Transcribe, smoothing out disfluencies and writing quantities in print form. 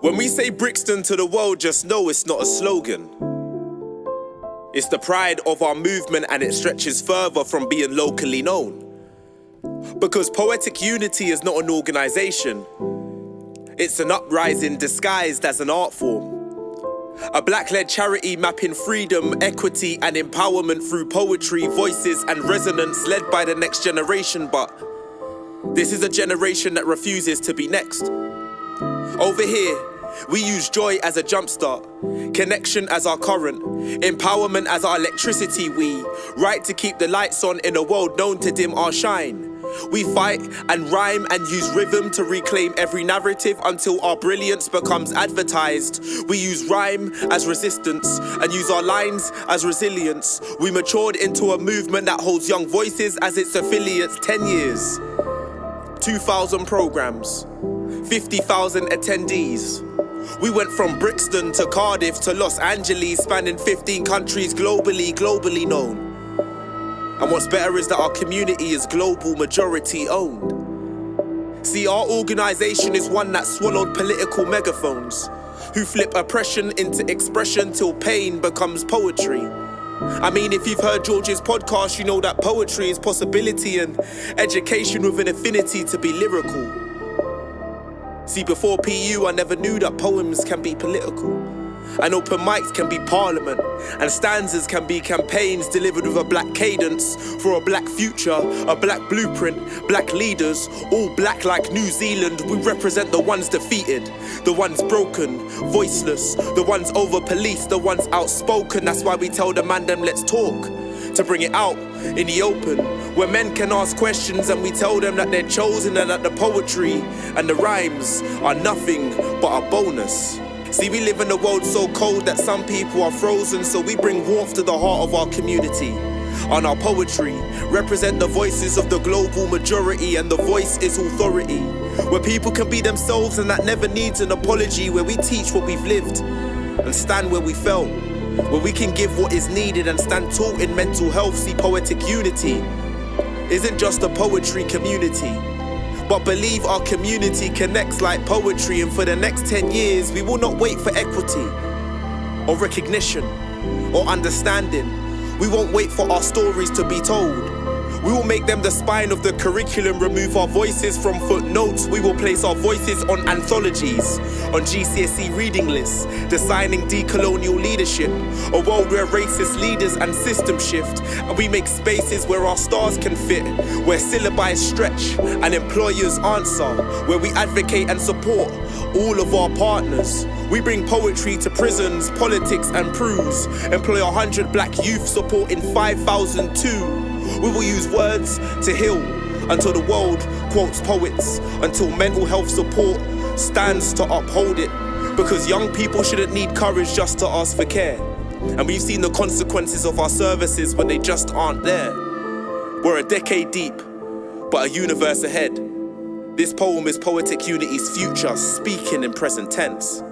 When we say Brixton to the world, just know it's not a slogan. It's the pride of our movement, and it stretches further from being locally known. Because Poetic Unity is not an organisation. It's an uprising disguised as an art form. A black-led charity mapping freedom, equity and empowerment through poetry, voices and resonance led by the next generation. But this is a generation that refuses to be next. Over here, we use joy as a jumpstart, connection as our current, empowerment as our electricity. We right to keep the lights on in a world known to dim our shine. We fight and rhyme and use rhythm to reclaim every narrative until our brilliance becomes advertised. We use rhyme as resistance and use our lines as resilience. We matured into a movement that holds young voices as its affiliates. 10 years, 2,000 programs, 50,000 attendees. We went from Brixton to Cardiff to Los Angeles, spanning 15 countries globally known. And what's better is that our community is global majority owned. See, our organisation is one that swallowed political megaphones, who flip oppression into expression till pain becomes poetry. I mean, if you've heard George's podcast, you know that poetry is possibility and education with an affinity to be lyrical. See, before PU, I never knew that poems can be political. And open mics can be parliament, and stanzas can be campaigns delivered with a black cadence for a black future, a black blueprint, black leaders, all black like New Zealand. We represent the ones defeated, the ones broken, voiceless, the ones over-policed, the ones outspoken. That's why we tell the man them let's talk, to bring it out in the open, where men can ask questions and we tell them that they're chosen and that the poetry and the rhymes are nothing but a bonus. See, we live in a world so cold that some people are frozen, so we bring warmth to the heart of our community. And our poetry represent the voices of the global majority, and the voice is authority. Where people can be themselves and that never needs an apology, where we teach what we've lived and stand where we felt, where we can give what is needed and stand tall in mental health. See, Poetic Unity isn't just a poetry community, but believe our community connects like poetry. And for the next 10 years, we will not wait for equity or recognition or understanding. We won't wait for our stories to be told. We will make them the spine of the curriculum, remove our voices from footnotes. We will place our voices on anthologies, on GCSE reading lists, designing decolonial leadership, a world where racist leaders and systems shift. And we make spaces where our stars can fit, where syllabi stretch and employers answer, where we advocate and support all of our partners. We bring poetry to prisons, politics and proofs, employ 100 black youth supporting 5,000 too. We will use words to heal until the world quotes poets, until mental health support stands to uphold it. Because young people shouldn't need courage just to ask for care. And we've seen the consequences of our services when they just aren't there. We're a decade deep, but a universe ahead. This poem is Poetic Unity's future, speaking in present tense.